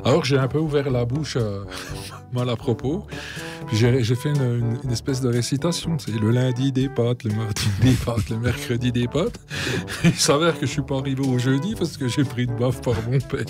Alors j'ai un peu ouvert la bouche mal à propos, puis j'ai fait une espèce de récitation, c'est le lundi des pâtes, le mardi des pâtes, le mercredi des pâtes. Il s'avère que je suis pas arrivé au jeudi parce que j'ai pris une baffe par mon père.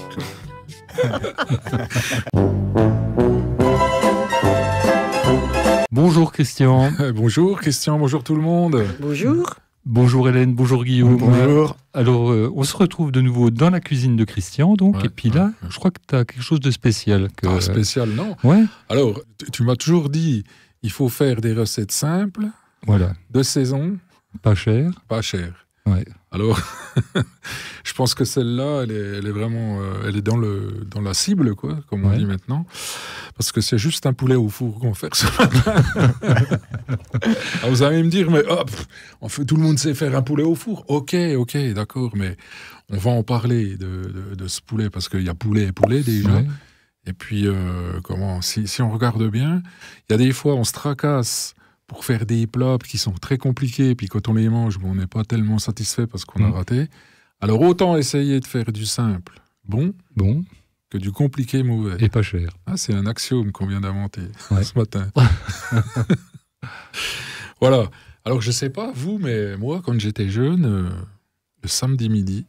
Bonjour Christian. Bonjour Christian, bonjour tout le monde. Bonjour. Bonjour Hélène, bonjour Guillaume. Bonjour. Alors, on se retrouve de nouveau dans la cuisine de Christian, donc, Ouais, et puis là, je crois que tu as quelque chose de spécial. Ah, spécial, non. Ouais, Alors, tu m'as toujours dit, il faut faire des recettes simples, voilà, de saison, pas cher. pas chères. Ouais. Alors, je pense que celle-là, elle est vraiment, elle est dans la cible, quoi, comme on dit maintenant, parce que c'est juste un poulet au four qu'on fait ce matin. Alors vous allez me dire, mais tout le monde sait faire un poulet au four. Ok, d'accord, mais on va en parler de ce poulet, parce qu'il y a poulet et poulet déjà. Ouais. Et puis, si on regarde bien, il y a des fois, on se tracasse pour faire des plats qui sont très compliqués, puis quand on les mange, on n'est pas tellement satisfait parce qu'on a raté. Alors autant essayer de faire du simple, bon, que du compliqué, mauvais. Et pas cher. Ah, c'est un axiome qu'on vient d'inventer ce matin. Voilà. Alors je sais pas, vous, mais moi, quand j'étais jeune, le samedi midi,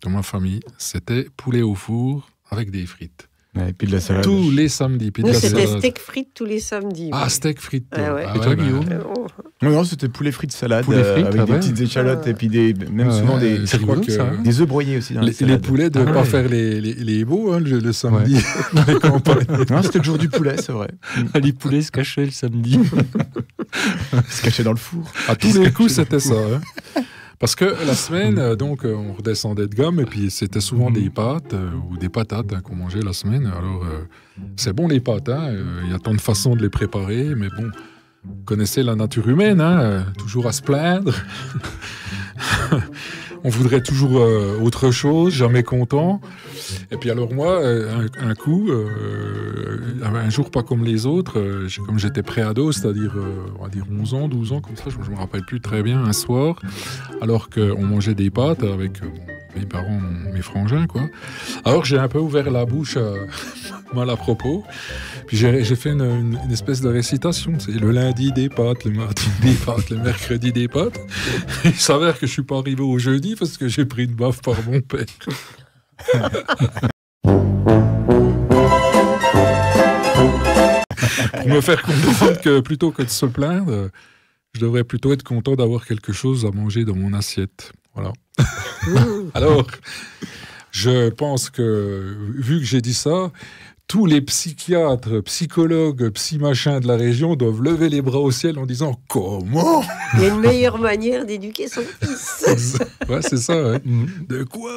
dans ma famille, c'était poulet au four avec des frites. Et puis de la salade. Tous les samedis. Puis de Nous, la c'était salade. steak frites tous les samedis. Ah, steak frites. Toi. Ah ouais. Et toi, Guillaume Non, c'était poulet frites salade Poulet frites, avec des ouais. petites échalotes et puis même souvent des, je crois rigolo, que ça, hein. des œufs broyés aussi dans la les salade. poulets de ne pas faire les beaux le samedi dans les campagnes. Non, c'était le jour du poulet, c'est vrai. Les poulets se cachaient le samedi. Se cacher dans le four. À tous les coups, c'était ça. Hein. Parce que la semaine, donc, on redescendait de gamme et puis c'était souvent des pâtes ou des patates qu'on mangeait la semaine. Alors, c'est bon les pâtes, il y a tant de façons de les préparer, mais bon, vous connaissez la nature humaine, toujours à se plaindre. On voudrait toujours autre chose, jamais content. Et puis alors moi, un coup, un jour pas comme les autres, comme j'étais pré-ado, c'est-à-dire on va dire 11 ans, 12 ans, comme ça, je me rappelle plus très bien, un soir, alors qu'on mangeait des pâtes avec mes parents, mes frangins, quoi. Alors j'ai un peu ouvert la bouche mal à propos, puis j'ai fait une espèce de récitation, c'est le lundi des pâtes, le mardi des pâtes, le mercredi des pâtes. Il s'avère que je suis pas arrivé au jeudi parce que j'ai pris une baffe par mon père. Pour me faire comprendre que plutôt que de se plaindre, je devrais plutôt être content d'avoir quelque chose à manger dans mon assiette. Voilà. Alors, je pense que, vu que j'ai dit ça, tous les psychiatres, psychologues, psy-machins de la région doivent lever les bras au ciel en disant « Comment ?» Il y a une meilleure manière d'éduquer son fils. Ouais, c'est ça. Ouais. De quoi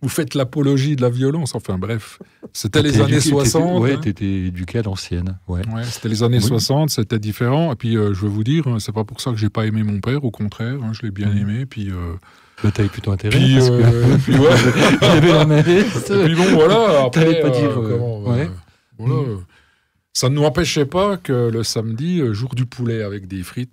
vous faites l'apologie de la violence? Enfin bref, c'était les années 60. Ouais, t'étais éduqué à l'ancienne. Ouais. Ouais, c'était les années 60, c'était différent. Et puis, je veux vous dire, c'est pas pour ça que j'ai pas aimé mon père, au contraire, je l'ai bien aimé. Puis, T'avais plutôt intérêt. puis, parce que... puis ouais. Il avait la malice. Et puis bon, voilà. Après, T'allais pas dire. voilà, ça ne m'empêchait pas que le samedi, jour du poulet avec des frites,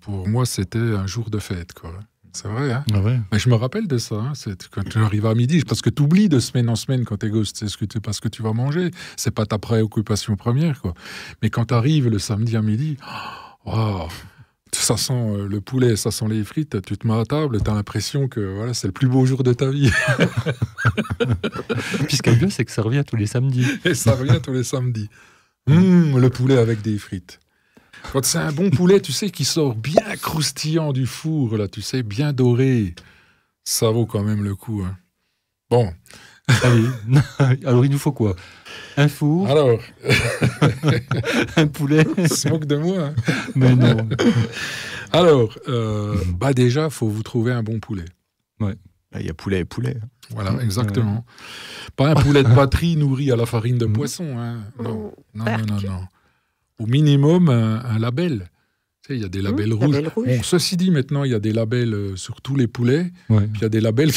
pour moi, c'était un jour de fête, quoi. C'est vrai, hein. Ah ouais. Mais je me rappelle de ça, c'est quand tu arrives à midi, parce que tu oublies de semaine en semaine quand t'es gosse, c'est pas ce que tu vas manger, c'est pas ta préoccupation première, quoi. Mais quand tu arrives le samedi à midi, wow, ça sent le poulet, ça sent les frites, tu te mets à table, tu as l'impression que voilà, c'est le plus beau jour de ta vie. Puis ce qui est bien, c'est que ça revient tous les samedis. Et ça revient tous les samedis. Le poulet avec des frites. Quand c'est un bon poulet, tu sais, qui sort bien croustillant du four, là, tu sais, bien doré, ça vaut quand même le coup. Hein. Bon. Allez. Alors, il nous faut quoi? Un four, Alors, un poulet. se moque de moi. Hein. Mais non. Alors, déjà, il faut vous trouver un bon poulet. Il y a poulet et poulet. Voilà, exactement. Pas un poulet de batterie nourri à la farine de poisson. Hein. Non. Au minimum, un label. Tu sais, il y a des labels rouges. Label rouge. Bon, ceci dit, maintenant, il y a des labels sur tous les poulets. Ouais. Puis il y a des labels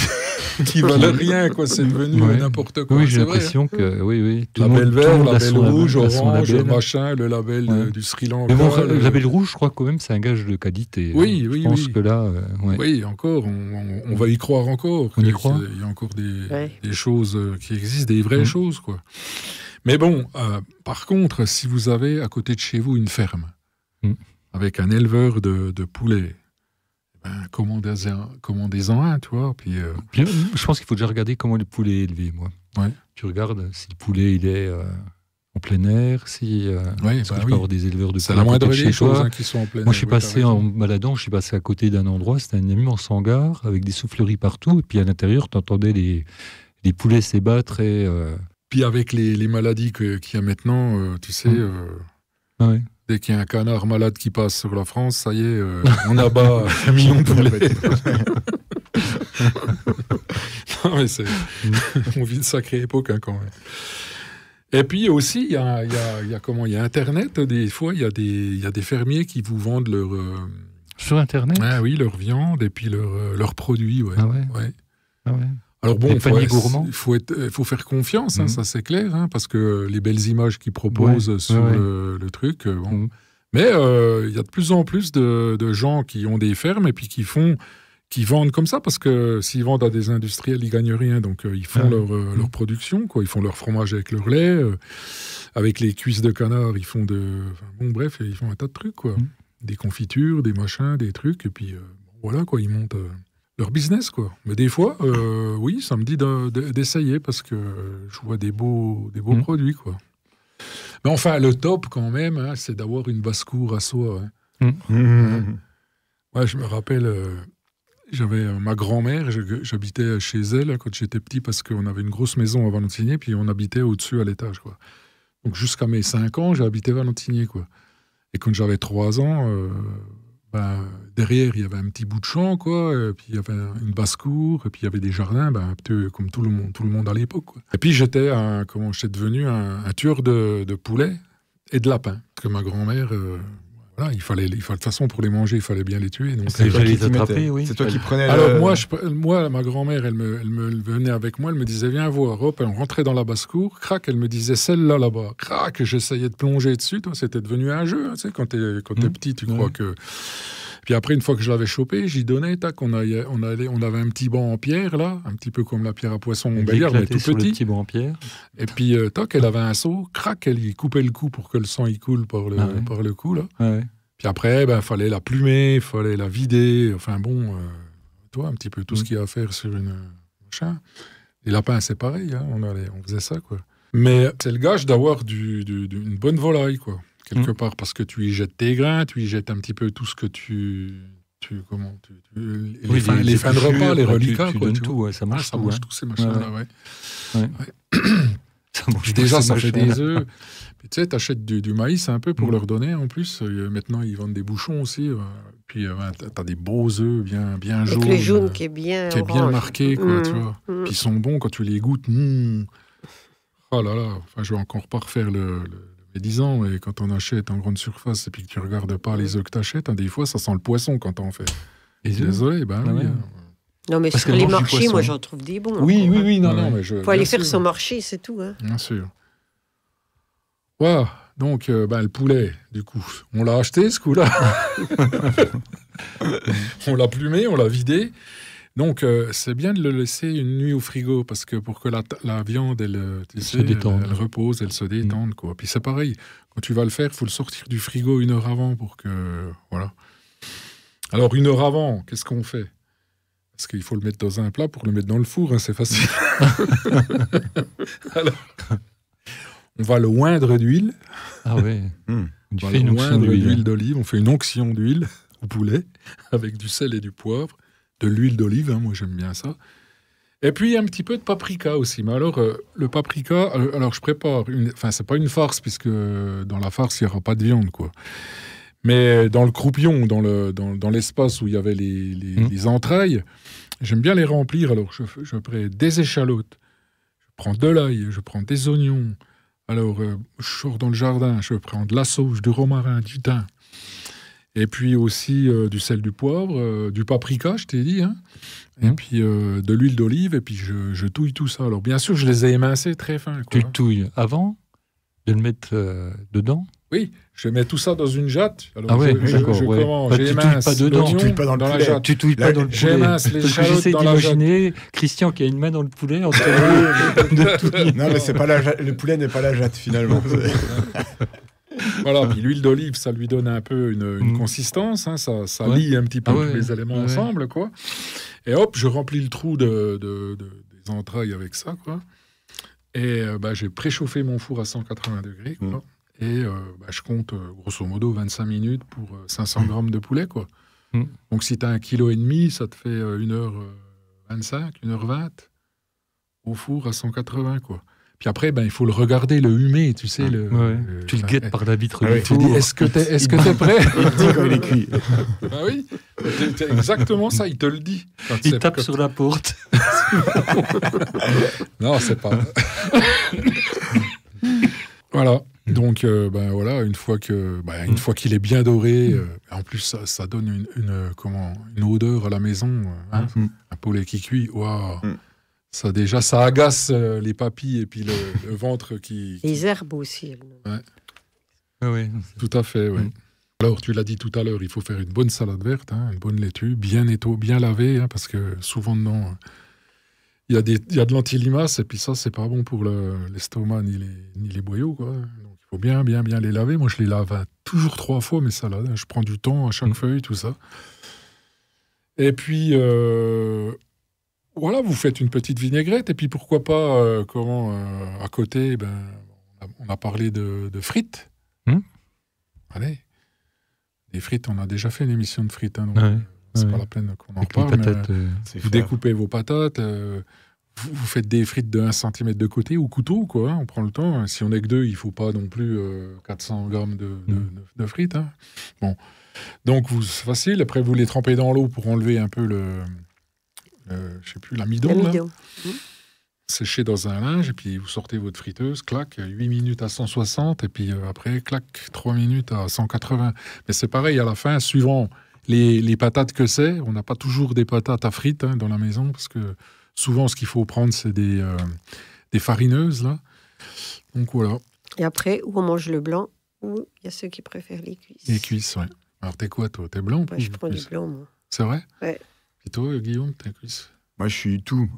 qui valent rien, quoi. C'est devenu Ouais. n'importe quoi. Oui, j'ai c'est vrai, l'impression que oui. hein. Label vert, label rouge, a son orange, label. machin, le label Ouais. du Sri Lanka. Mais bon, le label rouge, je crois quand même, c'est un gage de qualité. Oui, Je oui, pense oui. que là, ouais. Oui, encore, on va y croire encore. On y qu'il croit. Il y a encore Ouais. des choses qui existent, des vraies choses, quoi. Mais bon, par contre, si vous avez à côté de chez vous une ferme avec un éleveur de poulets, ben, commandez-en un, tu vois. Puis, Puis, je pense qu'il faut déjà regarder comment le poulet est élevé, moi. Ouais. Tu regardes si le poulet il est en plein air, si ouais, parce que bah tu peux oui. avoir des éleveurs de C'est poules la à côté moindre de chez des choses toi. hein, qui sont en plein Moi, je suis air, ouais, passé t'as en raison. baladant, je suis passé à côté d'un endroit, c'était un immense hangar avec des souffleries partout, et puis à l'intérieur, tu entendais les poulets s'ébattre et Puis avec les maladies qu'il y a maintenant, tu sais, ah ouais. dès qu'il y a un canard malade qui passe sur la France, ça y est, on abat 1 million de poulets. Non, mais on vit une sacrée époque hein, quand même. Et puis aussi, il y a Internet. Des fois, il y a des fermiers qui vous vendent leur, Sur Internet. leur viande et puis leurs produits. Ouais. Ah ouais. Ouais. Ah ouais. Alors bon, Les paniers gourmands. il faut faire confiance, hein, Mhm. ça c'est clair, hein, parce que les belles images qu'ils proposent Ouais, sur ouais. le truc, bon. Mhm. Mais il y a de plus en plus de gens qui ont des fermes et puis qui vendent comme ça, parce que s'ils vendent à des industriels, ils gagnent rien, donc ils font Ouais. leur production, quoi. Ils font leur fromage avec leur lait, avec les cuisses de canard, ils font bon bref, ils font un tas de trucs, quoi. Mhm. Des confitures, des machins, des trucs, et puis voilà, quoi, ils montent leur business, quoi. Mais des fois, oui, ça me dit d'essayer, parce que je vois des beaux produits, quoi. Mais enfin, le top, quand même, hein, c'est d'avoir une basse-cour à soi. Hein. Ouais, je me rappelle, j'avais ma grand-mère, j'habitais chez elle quand j'étais petit, parce qu'on avait une grosse maison à Valentinier, puis on habitait au-dessus à l'étage, quoi. Donc jusqu'à mes 5 ans, j'ai habité Valentinier, quoi. Et quand j'avais 3 ans, derrière, il y avait un petit bout de champ, quoi, et puis il y avait une basse-cour, et puis il y avait des jardins, un peu comme tout le monde à l'époque, quoi. Et puis j'étais devenu un tueur de poulets et de lapins. Parce que ma grand-mère, voilà, de toute façon, pour les manger, il fallait bien les tuer. Donc, C'est toi j'allais qui t'y attraper, mettais. oui. C'est toi qui prenais. alors moi, ma grand-mère, elle me venait avec moi, elle me disait viens voir, hop, on rentrait dans la basse-cour, crac, elle me disait celle-là là-bas, crac, j'essayais de plonger dessus, toi, c'était devenu un jeu, hein, tu sais, quand t'es petit, tu crois que... Puis après, une fois que je l'avais chopé, j'y donnais, tac, on avait un petit banc en pierre, là, un petit peu comme la pierre à poisson Montbéliard, mais tout sur le petit. petit banc en pierre. Et puis, tac, elle avait un seau, crac, elle y coupait le cou pour que le sang y coule par le cou, là. Ouais. Puis après, fallait la plumer, fallait la vider, enfin bon, toi, un petit peu tout ce qu'il y a à faire sur une machin. Les lapins, c'est pareil, hein, on faisait ça, quoi. Mais c'est le gage d'avoir une bonne volaille, quoi, quelque part, parce que tu y jettes tes grains, tu y jettes un petit peu tout ce que les fins de repas, les reliquats, tu quoi. donnes Tu tout, vois. ouais, ça mange Ça tout. mange hein. tous ces machins-là, ouais. Ça mange Puis tous déjà, ces ça fait machins-là. des œufs. Puis tu sais, t'achètes du maïs un peu pour leur donner en plus. Maintenant, ils vendent des bouchons aussi. Puis t'as des beaux œufs bien jaunes. Avec le jaune qui est bien orange. Marqué, quoi, tu Mm. vois. Mm. Puis ils sont bons quand tu les goûtes. Oh là là. Enfin, je vais encore pas refaire mes 10 ans, mais quand on achète en grande surface et puis que tu regardes pas les œufs que t'achètes, hein, des fois, ça sent le poisson quand t'en fais. Les œufs. Désolé, Ah oui. ouais. Non, mais Parce sur qu'elle les mange du marchés, poisson. moi, j'en trouve des bons. Oui, encore, oui, hein. oui, non, Ouais. non, mais je... Faut aller bien faire sûr. son marché, c'est tout. Hein. Bien sûr. Voilà. Donc, le poulet, du coup, on l'a acheté, ce coup-là. On l'a plumé, on l'a vidé. Donc, c'est bien de le laisser une nuit au frigo, parce que pour que la viande, elle détende. elle repose, elle se détende, quoi. Puis c'est pareil, quand tu vas le faire, il faut le sortir du frigo 1 heure avant pour que... Voilà. Alors, 1 heure avant, qu'est-ce qu'on fait? Parce qu'il faut le mettre dans un plat pour le mettre dans le four, hein, c'est facile. Alors, on va le oindre d'huile. Ah ouais. On Tu va fais le une onction oindre d'huile. d'huile d'olive. On fait une onction d'huile au poulet avec du sel et du poivre, de l'huile d'olive, hein, moi j'aime bien ça. Et puis un petit peu de paprika aussi. Mais alors, le paprika, alors je prépare, enfin c'est pas une farce, puisque dans la farce, il n'y aura pas de viande, quoi. Mais dans le croupion, dans l'espace où il y avait les entrailles, j'aime bien les remplir. Alors, je prends des échalotes, je prends de l'ail, je prends des oignons. Alors, je sors dans le jardin, je prends de la sauge, du romarin, du thym. Et puis aussi du sel, du poivre, du paprika, je t'ai dit. Hein. Et puis de l'huile d'olive. Et puis je touille tout ça. Alors bien sûr, je les ai émincés très fins. Tu le touilles avant de le mettre dedans? Oui, je mets tout ça dans une jatte. Alors d'accord. J'émince pas dedans. l'oignon Tu touilles pas dans le la poulet. jatte. Tu touilles pas dans le poulet. J'émince les chalotes J'essaie dans la jatte. d'imaginer Christian qui a une main dans le poulet en train de touiller. Non, mais c'est pas le poulet n'est pas la jatte finalement. Voilà, puis l'huile d'olive, ça lui donne un peu une consistance, hein, ça lie un petit peu tous les éléments ensemble, quoi. Et hop, je remplis le trou des entrailles avec ça, quoi. Et j'ai préchauffé mon four à 180 degrés, quoi. Et je compte grosso modo 25 minutes pour 500 grammes de poulet, quoi. Donc si tu as 1,5 kg, ça te fait 1h25, 1h20 au four à 180, quoi. Puis après, il faut le regarder, le humer, tu sais. Tu le guettes par la vitre du tu four. dis, est-ce que t'es prêt? Il dit quand il est cuit. Ah oui, c'est exactement ça, il te le dit. Il tape sur la porte. Non, c'est pas... Voilà. Donc, voilà, une fois qu'il est bien doré, en plus, ça donne une odeur à la maison. Un poulet qui cuit, waouh. Ça déjà, ça agace les papilles et puis le ventre qui... Les herbes aussi. Ouais. Tout à fait, oui. Alors, tu l'as dit tout à l'heure, il faut faire une bonne salade verte, hein, une bonne laitue, bien bien lavée, hein, parce que souvent dedans, il y a de l'antilimace, et puis ça, c'est pas bon pour l'estomac ni les boyaux, quoi. Donc, il faut bien les laver. Moi, je les lave toujours 3 fois mes salades. Hein. Je prends du temps à chaque feuille, tout ça. Et puis... Voilà, vous faites une petite vinaigrette, et puis pourquoi pas, à côté, on a parlé de frites. Allez, les frites, on a déjà fait une émission de frites, hein, donc c'est pas la peine qu'on en parle. Patates, vous découpez vos patates, vous faites des frites de 1 cm de côté, ou couteau, quoi, hein, on prend le temps. Si on n'est que 2, il ne faut pas non plus 400 grammes de frites. Hein. Bon. Donc, c'est facile. Après, vous les trempez dans l'eau pour enlever un peu l'amidon. Séchez dans un linge, et puis vous sortez votre friteuse, clac, 8 minutes à 160, et puis après, clac, 3 minutes à 180. Mais c'est pareil, à la fin, suivant les patates que c'est, on n'a pas toujours des patates à frites dans la maison, parce que souvent, ce qu'il faut prendre, c'est des farineuses, là. Donc voilà. Et après, ou on mange le blanc, ou il y a ceux qui préfèrent les cuisses. Les cuisses, ouais. Alors, t'es quoi, toi? T'es blanc? Je prends du blanc, moi. C'est vrai? Ouais. Et toi, Guillaume, t'es cuisse? Moi, je suis tout.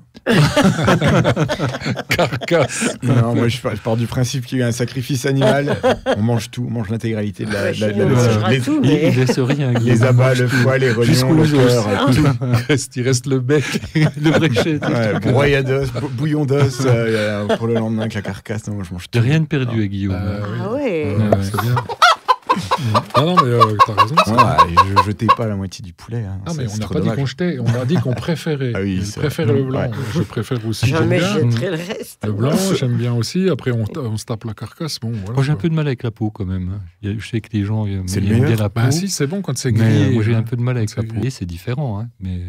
Carcasse. Non, moi, je pars du principe qu'il y a un sacrifice animal. On mange tout, on mange l'intégralité de la tout, mais... Il laisse rien. Les abats, le foie, les rognons, le cœur, tout. Il reste le bec, le bréchet. Broyade d'os, bouillon d'os pour le lendemain avec la carcasse. Non, moi, je mange tout. J'ai rien perdu, Guillaume. Ah ouais. C'est bien. Non, mais t'as raison. Je jetais pas la moitié du poulet. Hein. Ah, mais on n'a pas dit qu'on jetait, on a dit qu'on préférait. Ah oui, je préfère le blanc. Ouais. Je préfère aussi. Jamais je jetterai le reste. Le blanc, j'aime bien aussi. Après, on se tape la carcasse. Bon, voilà, moi, j'ai un peu de mal avec la peau quand même. Je sais que les gens aiment bien la peau. Ben si, c'est bon quand c'est grillé. Moi, j'ai un peu de mal avec la peau. C'est différent, hein, mais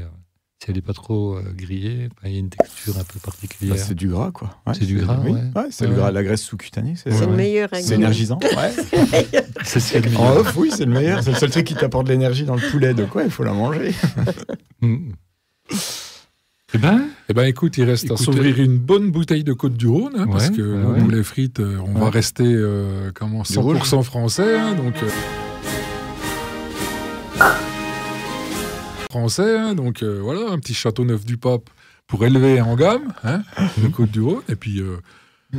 si elle n'est pas trop grillée, il y a une texture un peu particulière. C'est du gras, quoi. Ouais, c'est du gras, oui. C'est le gras, la graisse sous-cutanée. C'est le meilleur. C'est énergisant. C'est ce qu'il y a de meilleur. En off, oui, c'est le meilleur. C'est le seul truc qui t'apporte de l'énergie dans le poulet. De quoi il faut la manger. Eh ben, écoute, il reste à s'ouvrir une bonne bouteille de Côte-du-Rhône, hein, parce que pour les frites, on va rester 100% français, hein, donc... voilà, un petit Châteauneuf-du-Pape pour élever en gamme, hein, le Côte-du-Rhône, et puis...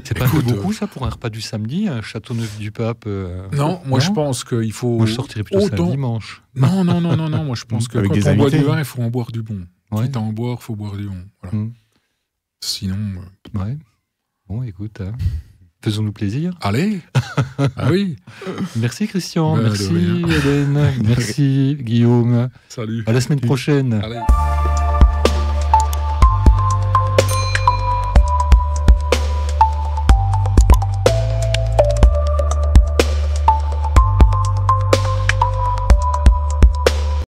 c'est pas beaucoup ça pour un repas du samedi, un Châteauneuf-du-Pape Non, moi je pense qu'il faut... Moi je sortirais plutôt ça dimanche. Non, moi je pense que quand on boit du vin, il faut en boire du bon. Quitte à en boire, il faut boire du bon. Voilà. Sinon... Ouais. Bon, écoute... Faisons-nous plaisir. Allez. Ah oui. Merci Christian, merci Hélène, merci Guillaume. Salut. À la semaine prochaine. Allez.